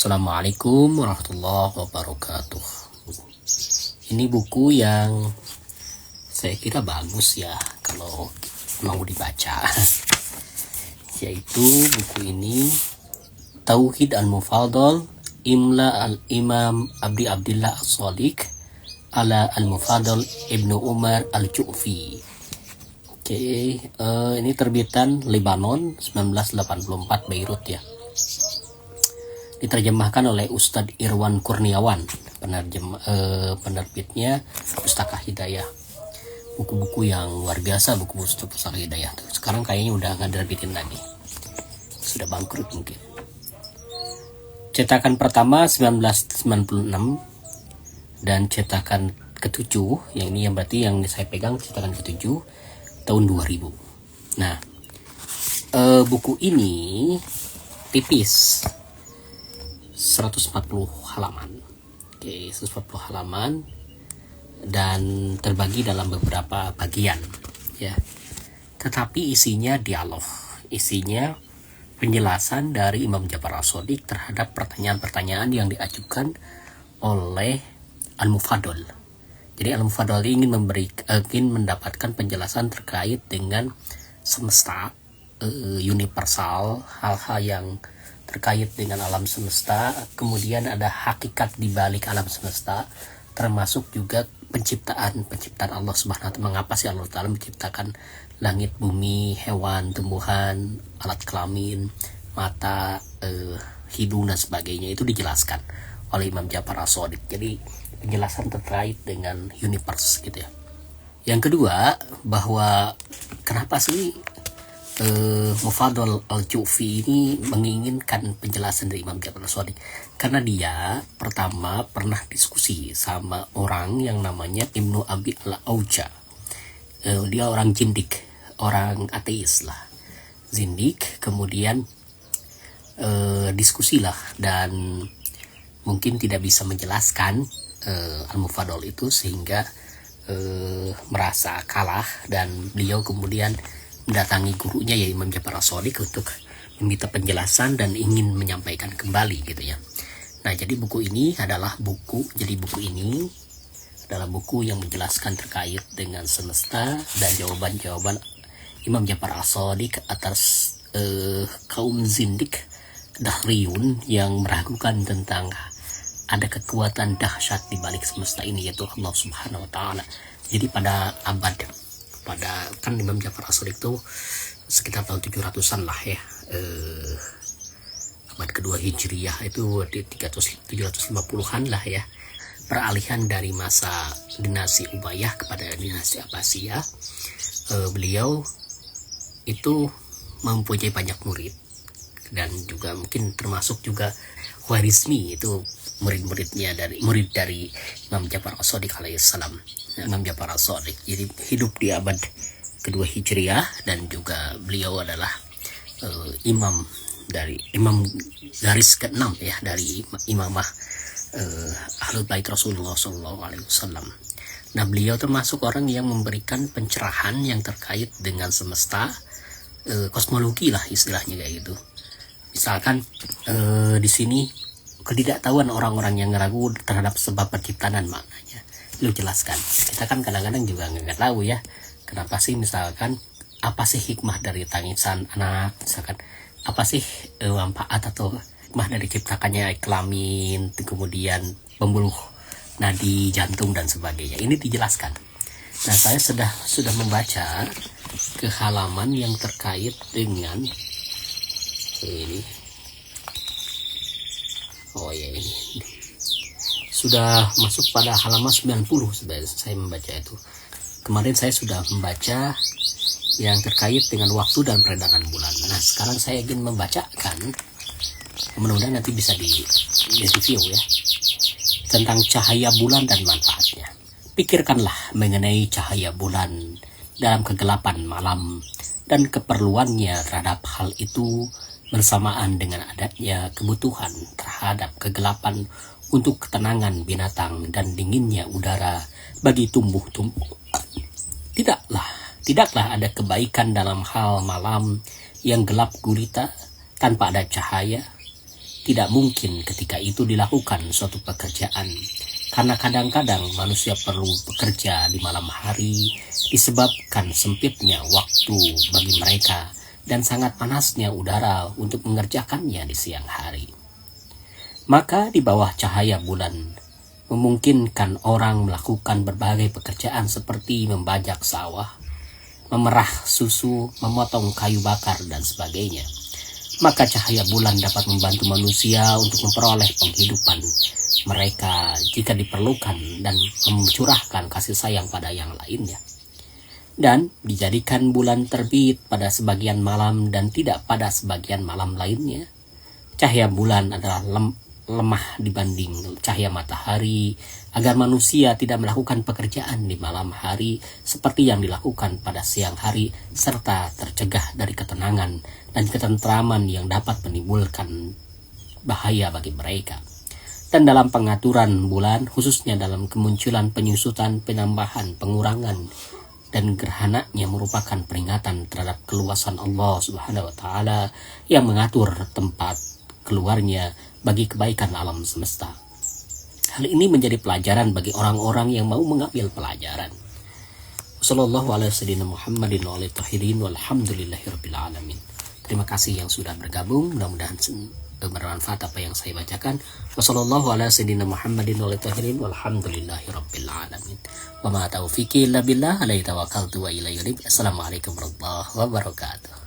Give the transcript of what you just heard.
Assalamualaikum warahmatullahi wabarakatuh. Ini buku yang saya kira bagus ya kalau mau dibaca. Yaitu buku ini Tauhid Al-Mufadal Imla Al-Imam Abdi Abdillah As-Sadiq ala Al-Mufadal Ibnu Umar Al-Ju'fi. Ini terbitan Lebanon 1984 Beirut ya. Diterjemahkan oleh Ustadz Irwan Kurniawan, penerbitnya Pustaka Hidayah. Buku-buku yang luar biasa, buku-buku Pustaka Hidayah. Sekarang kayaknya udah nggak terbitin lagi, sudah bangkrut mungkin. Cetakan pertama 1996 dan cetakan ke-7, yang ini yang berarti yang saya pegang cetakan ke-7 tahun 2000. Nah, buku ini tipis, 140 halaman. 140 halaman dan terbagi dalam beberapa bagian ya. Tetapi isinya dialog, isinya penjelasan dari Imam Ja'far As-Shadiq terhadap pertanyaan-pertanyaan yang diajukan oleh Al-Mufadal. Jadi Al-Mufadal ingin mendapatkan penjelasan terkait dengan semesta, universal, hal-hal yang terkait dengan alam semesta, kemudian ada hakikat di balik alam semesta, termasuk juga penciptaan Allah Subhanahu wa taala. Mengapa sih Allah Taala menciptakan langit, bumi, hewan, tumbuhan, alat kelamin, mata, hidung dan sebagainya, itu dijelaskan oleh Imam Ja'far As-Shadiq. Jadi penjelasan terkait dengan universe gitu ya. Yang kedua, bahwa kenapa sih Mufadal Al-Ju'fi ini menginginkan penjelasan dari Imam Ja'far As-Shadiq? Karena dia pertama pernah diskusi sama orang yang namanya Ibnu Abi Al-Auja. Dia orang jindik, orang ateis lah, zindik. Kemudian diskusilah dan mungkin tidak bisa menjelaskan Al-Mufadal itu, sehingga merasa kalah, dan beliau kemudian mendatangi gurunya yaitu Imam Ja'far As-Shadiq untuk meminta penjelasan dan ingin menyampaikan kembali gitu ya. Nah, jadi buku ini adalah buku yang menjelaskan terkait dengan semesta dan jawaban-jawaban Imam Ja'far As-Shadiq atas kaum zindik Dahriyun yang meragukan tentang ada kekuatan dahsyat di balik semesta ini, yaitu Allah Subhanahu wa taala. Jadi pada kan Imam Ja'far As-Shadiq itu sekitar tahun 700-an lah ya, abad kedua Hijriyah, itu di 750-an lah ya, peralihan dari masa dinasti Umayyah kepada dinasti Abbasiyah. Beliau itu mempunyai banyak murid, dan juga mungkin termasuk juga Khwarizmi, itu murid dari Imam Ja'far As-Shadiq alaihissalam. Imam Ja'far As-Shadiq jadi hidup di abad kedua Hijriyah, dan juga beliau adalah imam garis ke-6 ya dari imamah Ahlul Bait Rasulullah SAW. Nah, beliau termasuk orang yang memberikan pencerahan yang terkait dengan semesta, kosmologi lah istilahnya kayak gitu. Misalkan di sini ketidaktahuan orang-orang yang ragu terhadap sebab penciptaan maknanya, lu jelaskan. Kita kan kadang-kadang juga nggak tahu ya, kenapa sih misalkan apa sih hikmah dari tangisan anak, misalkan apa sih manfaat atau hikmah dari ciptakannya kelamin, kemudian pembuluh nadi jantung dan sebagainya. Ini dijelaskan. Nah, saya sudah membaca ke halaman yang terkait dengan ini. Oh ya, ini sudah masuk pada halaman 90 sebenarnya saya membaca itu. Kemarin saya sudah membaca yang terkait dengan waktu dan peredaran bulan. Nah, sekarang saya ingin membacakan, mudah-mudahan nanti bisa di review ya, tentang cahaya bulan dan manfaatnya. Pikirkanlah mengenai cahaya bulan dalam kegelapan malam dan keperluannya terhadap hal itu, bersamaan dengan adanya kebutuhan terhadap kegelapan untuk ketenangan binatang dan dinginnya udara bagi tumbuh-tumbuh. Tidaklah ada kebaikan dalam hal malam yang gelap gulita tanpa ada cahaya, tidak mungkin ketika itu dilakukan suatu pekerjaan. Karena kadang-kadang manusia perlu bekerja di malam hari disebabkan sempitnya waktu bagi mereka dan sangat panasnya udara untuk mengerjakannya di siang hari. Maka di bawah cahaya bulan memungkinkan orang melakukan berbagai pekerjaan seperti membajak sawah, memerah susu, memotong kayu bakar, dan sebagainya. Maka cahaya bulan dapat membantu manusia untuk memperoleh penghidupan mereka jika diperlukan dan mencurahkan kasih sayang pada yang lainnya. Dan dijadikan bulan terbit pada sebagian malam dan tidak pada sebagian malam lainnya. Cahaya bulan adalah lemah dibanding cahaya matahari, agar manusia tidak melakukan pekerjaan di malam hari seperti yang dilakukan pada siang hari, serta tercegah dari ketenangan dan ketentraman yang dapat menimbulkan bahaya bagi mereka. Dan dalam pengaturan bulan, khususnya dalam kemunculan, penyusutan, penambahan, pengurangan, dan gerhananya merupakan peringatan terhadap keluasan Allah Subhanahu wa Ta'ala yang mengatur tempat keluarnya bagi kebaikan alam semesta. Hal ini menjadi pelajaran bagi orang-orang yang mau mengambil pelajaran. Wassalamualaikum warahmatullahi wabarakatuh. Terima kasih yang sudah bergabung. Mudah-mudahan bermanfaat apa yang saya bacakan. Wassalamualaikum warahmatullahi wabarakatuh. Wa ma taufiqi illa billah, alaihi tawakkaltu wa ilaihi unib. Assalamualaikum warahmatullahi wabarakatuh.